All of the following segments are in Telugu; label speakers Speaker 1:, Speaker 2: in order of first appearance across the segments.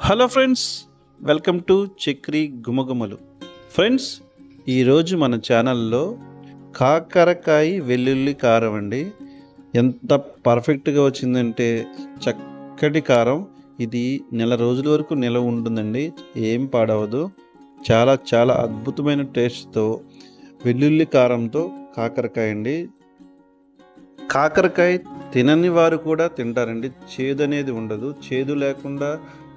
Speaker 1: Hello friends, welcome to Chakri Gumagumalu. Friends, ఈరోజు మన ఛానల్లో కాకరకాయ వెల్లుల్లి కారం అండి. ఎంత పర్ఫెక్ట్గా వచ్చిందంటే చక్కటి కారం. ఇది నెల రోజుల వరకు నిలవ ఉంటుందండి, ఏం పాడవదు. చాలా చాలా అద్భుతమైన టేస్ట్తో వెల్లుల్లి కారంతో కాకరకాయ అండి. కాకరకాయ తినని వారు కూడా తింటారండి, చేదు అనేది ఉండదు. చేదు లేకుండా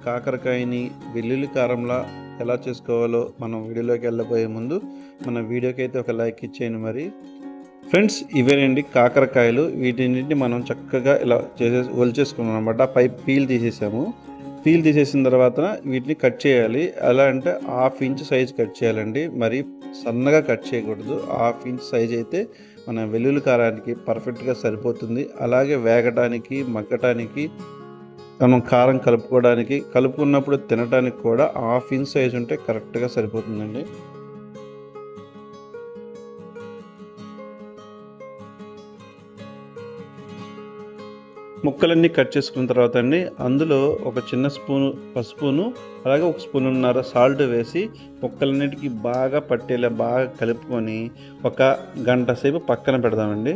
Speaker 1: కాకరకాయని వెల్లుల్లి కారంలా ఎలా చేసుకోవాలో మనం వీడియోలోకి వెళ్ళబోయే ముందు మన వీడియోకి అయితే ఒక లైక్ ఇచ్చేయండి. మరి ఫ్రెండ్స్, ఇవేనండి కాకరకాయలు. వీటిని మనం చక్కగా ఇలా ఒలిచేసుకున్నాం అనమాట. పై పీల్ తీసేసాము. పీల్ తీసేసిన తర్వాత వీటిని కట్ చేయాలి. ఎలా అంటే 1/2 ఇంచ్ సైజ్ కట్ చేయాలండి, మరి సన్నగా కట్ చేయకూడదు. 1/2 ఇంచ్ సైజ్ అయితే మన వెల్లుల్లి కారానికి పర్ఫెక్ట్గా సరిపోతుంది. అలాగే వేగటానికి, మగ్గటానికి, మనం కారం కలుపుకున్నప్పుడు తినడానికి కూడా 1/2 ఇంచ్ సైజ్ ఉంటే కరెక్ట్గా సరిపోతుందండి. ముక్కలన్నీ కట్ చేసుకున్న తర్వాత అండి, అందులో ఒక చిన్న స్పూను పసుపును, అలాగే 1 స్పూనున్నర సాల్ట్ వేసి ముక్కలన్నిటికీ బాగా పట్టేలా బాగా కలుపుకొని ఒక గంట సేపు పక్కన పెడదామండి.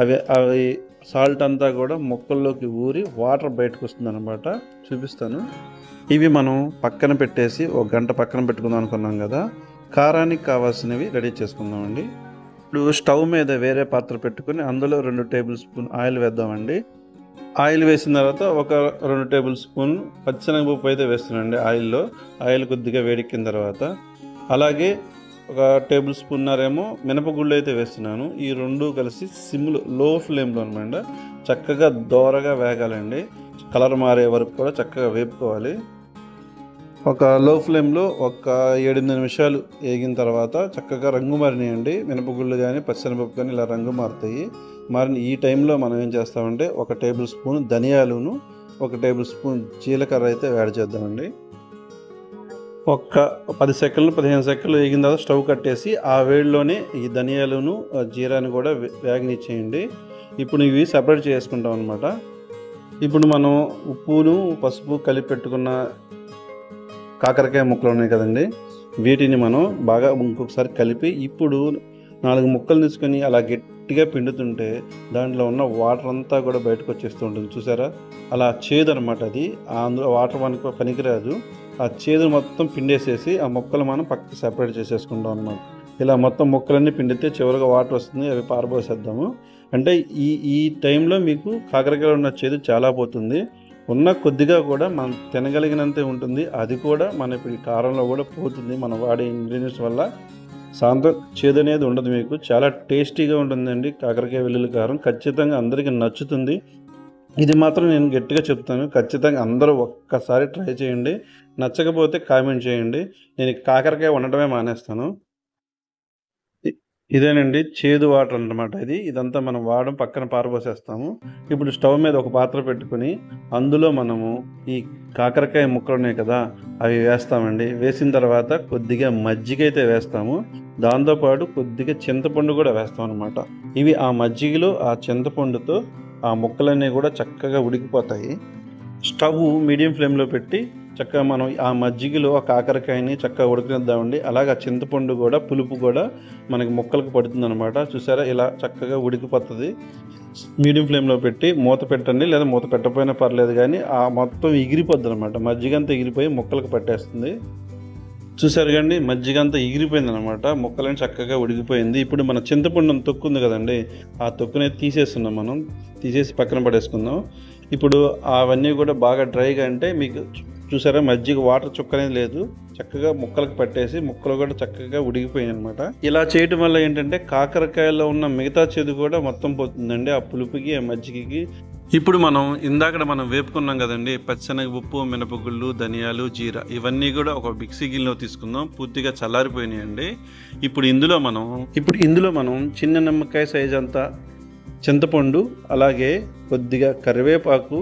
Speaker 1: అవి సాల్ట్ అంతా కూడా ముక్కల్లోకి ఊరి వాటర్ బయటకు వస్తుంది అనమాట. చూపిస్తాను. ఇవి మనం పక్కన పెట్టేసి ఒక గంట పక్కన పెట్టుకుందాం అనుకున్నాం కదా. కారానికి కావాల్సినవి రెడీ చేసుకుందామండి. ఇప్పుడు స్టవ్ మీద వేరే పాత్ర పెట్టుకుని అందులో 2 టేబుల్ స్పూన్ ఆయిల్ వేద్దామండి. ఆయిల్ వేసిన తర్వాత ఒక 2 టేబుల్ స్పూన్ పచ్చిశనగపప్పు అయితే వేస్తున్నానండి ఆయిల్లో. ఆయిల్ కొద్దిగా వేడెక్కిన తర్వాత అలాగే ఒక టేబుల్ స్పూన్నరేమో మినపగుళ్ళు అయితే వేస్తున్నాను. ఈ 2 కలిసి సిమ్లో, లో ఫ్లేమ్లో అనమాట చక్కగా దోరగా వేగాలండి. కలర్ మారే వరకు కూడా చక్కగా వేపుకోవాలి. ఒక లో ఫ్లేమ్లో ఒక 7-8 నిమిషాలు వేగిన తర్వాత చక్కగా రంగు మారినాయండి. మినపగుళ్ళు కానీ పచ్చిశనగపప్పు కానీ ఇలా రంగు మారుతాయి. మారిన ఈ టైంలో మనం ఏం చేస్తామంటే ఒక టేబుల్ స్పూన్ ధనియాలును, ఒక టేబుల్ స్పూన్ జీలకర్ర అయితే యాడ్ చేద్దామండి. ఒక 10 సెకండ్లు 15 సెకండ్లు వేగిన తర్వాత స్టవ్ కట్టేసి ఆ వేడిలోనే ఈ ధనియాలను, జీరాను కూడా వేగనిచ్చేయండి. ఇప్పుడు ఇవి సపరేట్ చేసుకుంటాం అనమాట. ఇప్పుడు మనం ఉప్పును పసుపు కలిపి పెట్టుకున్న కాకరకాయ ముక్కలు ఉన్నాయి కదండి, వీటిని మనం బాగా ఇంకొకసారి కలిపి ఇప్పుడు 4 ముక్కలు తీసుకొని అలా గట్టిగా పిండుతుంటే దాంట్లో ఉన్న వాటర్ అంతా కూడా బయటకు వచ్చేస్తూ ఉంటుంది. చూసారా, అలా చేదు అనమాట. అది అందులో వాటర్ మనకు పనికిరాదు. ఆ చేదు మొత్తం పిండేసేసి ఆ ముక్కలు మనం పక్కకి సపరేట్ చేసేసుకుంటాం అనమాట. ఇలా మొత్తం ముక్కలన్నీ పిండితే చివరిగా వాటర్ వస్తుంది, అవి పారబోసేద్దాము. అంటే ఈ టైంలో మీకు కాకరకాయలో ఉన్న చేదు చాలా పోతుంది. ఉన్న కొద్దిగా కూడా మనం తినగలిగినంతే ఉంటుంది. అది కూడా మన ఇప్పుడు ఈ కారంలో కూడా పోతుంది మన వాడే ఇంగ్రీడియంట్స్ వల్ల. సాయంత్రం చేదు అనేది ఉండదు. మీకు చాలా టేస్టీగా ఉంటుందండి కాకరకాయ వెల్లుల్లి కారం. ఖచ్చితంగా అందరికీ నచ్చుతుంది. ఇది మాత్రం నేను గట్టిగా చెప్తాను, ఖచ్చితంగా అందరూ ఒక్కసారి ట్రై చేయండి. నచ్చకపోతే కామెంట్ చేయండి. నేను కాకరకాయ వండటమే మానేస్తాను. ఇదేనండి చేదు వాటర్ అన్నమాట. ఇదంతా మనం వాడడం పక్కన పారబోసేస్తాము. ఇప్పుడు స్టవ్ మీద ఒక పాత్ర పెట్టుకుని అందులో మనము ఈ కాకరకాయ ముక్కలు ఉన్నాయి కదా, అవి వేస్తామండి. వేసిన తర్వాత కొద్దిగా మజ్జిగ అయితే వేస్తాము. దాంతోపాటు కొద్దిగా చింతపండు కూడా వేస్తాం అనమాట. ఇవి ఆ మజ్జిగలో ఆ చింతపండుతో ఆ ముక్కలన్నీ కూడా చక్కగా ఉడికిపోతాయి. స్టవ్ మీడియం ఫ్లేమ్లో పెట్టి చక్కగా మనం ఆ మజ్జిగలో ఆ కాకరకాయని చక్కగా ఉడికిద్దామండి. అలాగే ఆ చింతపండు కూడా, పులుపు కూడా మనకి ముక్కలకు పడుతుంది అనమాట. చూసారా, ఇలా చక్కగా ఉడికిపోతుంది. మీడియం ఫ్లేమ్లో పెట్టి మూత పెట్టండి, లేదా మూత పెట్టకపోయినా పర్లేదు, కానీ ఆ మొత్తం ఎగిరిపోద్ది అనమాట. మజ్జిగ అంతా ఎగిరిపోయి ముక్కలకు పట్టేస్తుంది. చూసారు కండి, మజ్జిగ అంతా ఎగిరిపోయింది అనమాట. ముక్కలని చక్కగా ఉడికిపోయింది. ఇప్పుడు మన చింతపండు తొక్కు ఉంది కదండి, ఆ తొక్కునే తీసేస్తున్నాం. మనం తీసేసి పక్కన పడేసుకుందాం. ఇప్పుడు అవన్నీ కూడా బాగా డ్రైగా, అంటే మీకు చూసారా మజ్జిగ వాటర్ చుక్క అనేది లేదు, చక్కగా ముక్కలకు పట్టేసి ముక్కలు కూడా చక్కగా ఉడికిపోయాయి అనమాట. ఇలా చేయటం వల్ల ఏంటంటే కాకరకాయలో ఉన్న మిగతా చేదు కూడా మొత్తం పోతుందండి, ఆ పులుపుకి, ఆ మజ్జిగకి. ఇప్పుడు మనం వేపుకున్నాం కదండి, పచ్చిశనగపప్పు, మినపగుళ్ళు, ధనియాలు, జీరా, ఇవన్నీ కూడా ఒక మిక్సీ గిన్నెలో తీసుకుందాం. పూర్తిగా చల్లారిపోయినాయండి. ఇప్పుడు ఇందులో మనం చిన్న నిమ్మకాయ సైజ్ అంతా చింతపండు, అలాగే కొద్దిగా కరివేపాకు,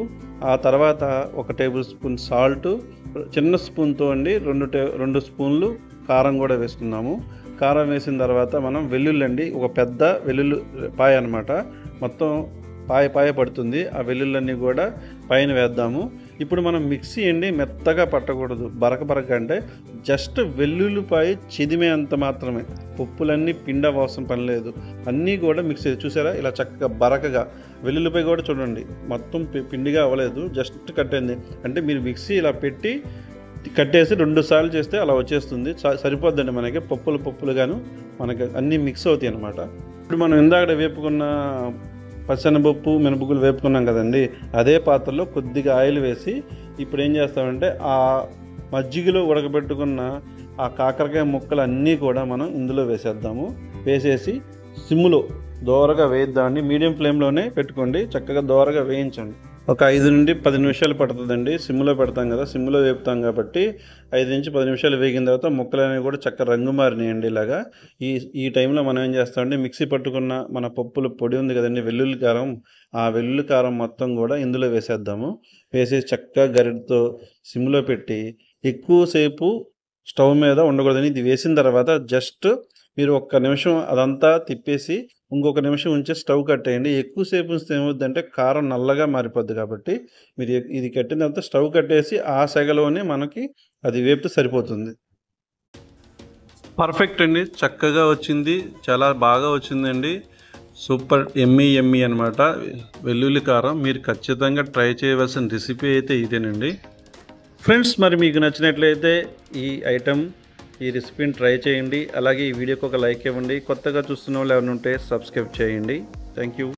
Speaker 1: ఆ తర్వాత ఒక టేబుల్ స్పూన్ సాల్ట్, చిన్న స్పూన్తో అండి 2 స్పూన్లు కారం కూడా వేసుకుందాము. కారం వేసిన తర్వాత మనం వెల్లుల్లి అండి, ఒక పెద్ద వెల్లుల్లి పాయ అనమాట, మొత్తం పాయ పడుతుంది. ఆ వెల్లుల్లన్నీ కూడా పైన వేద్దాము. ఇప్పుడు మనం మిక్సీ అండి మెత్తగా పట్టకూడదు, బరక అంటే జస్ట్ వెల్లుల్లిపాయ చిదిమే అంత మాత్రమే. పప్పులన్నీ పిండి అవసరం పని లేదు, అన్నీ కూడా మిక్సీ. చూసారా ఇలా చక్కగా బరకగా. వెల్లుల్లిపాయ కూడా చూడండి మొత్తం పిండిగా అవ్వలేదు, జస్ట్ కట్టేంది. అంటే మీరు మిక్సీ ఇలా పెట్టి కట్టేసి 2 సార్లు చేస్తే అలా వచ్చేస్తుంది. సరిపోద్దండి మనకి. పప్పులుగాను మనకి అన్నీ మిక్స్ అవుతాయి అన్నమాట. ఇప్పుడు మనం ఇందాక వేపుకున్న పచ్చెనపప్పు మినపగుళ్ళు వేపుకున్నాం కదండి, అదే పాత్రలో కొద్దిగా ఆయిల్ వేసి ఇప్పుడు ఏం చేస్తామంటే ఆ మజ్జిగలో ఉడకబెట్టుకున్న ఆ కాకరకాయ ముక్కలు అన్నీ కూడా మనం ఇందులో వేసేద్దాము. వేసేసి సిమ్లో దోరగా వేద్దామండి. మీడియం ఫ్లేమ్లోనే పెట్టుకోండి, చక్కగా దోరగా వేయించండి. ఒక 5 నుండి 10 నిమిషాలు పడుతుందండి. సిమ్లో పెడతాం కదా, సిమ్లో వేపుతాం కాబట్టి 5 నుంచి 10 నిమిషాలు వేగిన తర్వాత ముక్కలు అనేవి కూడా చక్కగా రంగు మారినాయండి. ఇలాగా ఈ టైంలో మనం ఏం చేస్తామంటే మిక్సీ పట్టుకున్న మన పప్పుల పొడి ఉంది కదండి, వెల్లుల్లి కారం, ఆ వెల్లుల్లి కారం మొత్తం కూడా ఇందులో వేసేద్దాము. వేసేసి చక్కగా గరిటతో సిమ్లో పెట్టి ఎక్కువసేపు స్టవ్ మీద ఉండకూడదని, ఇది వేసిన తర్వాత జస్ట్ మీరు 1 నిమిషం అదంతా తిప్పేసి ఇంకొక నిమిషం ఉంచి స్టవ్ కట్టేయండి. ఎక్కువసేపు ఉంచితే ఏమవుద్దంటే కారం నల్లగా మారిపోద్ది. కాబట్టి మీరు ఇది కట్టిన తర్వాత స్టవ్ కట్టేసి ఆ సెగలోనే మనకి అది వేపితే సరిపోతుంది. పర్ఫెక్ట్ అండి, చక్కగా వచ్చింది, చాలా బాగా వచ్చిందండి. సూపర్ ఎమ్మీ అనమాట వెల్లుల్లి కారం. మీరు ఖచ్చితంగా ట్రై చేయవలసిన రెసిపీ అయితే ఇదేనండి ఫ్రెండ్స్. మరి మీకు నచ్చినట్లయితే ఈ రెసిపీని ట్రై చేయండి. అలాగే ఈ వీడియోకి ఒక లైక్ ఇవ్వండి. కొత్తగా చూస్తున్న వాళ్ళు ఎవరైనా ఉంటే సబ్స్క్రైబ్ చేయండి. Thank you.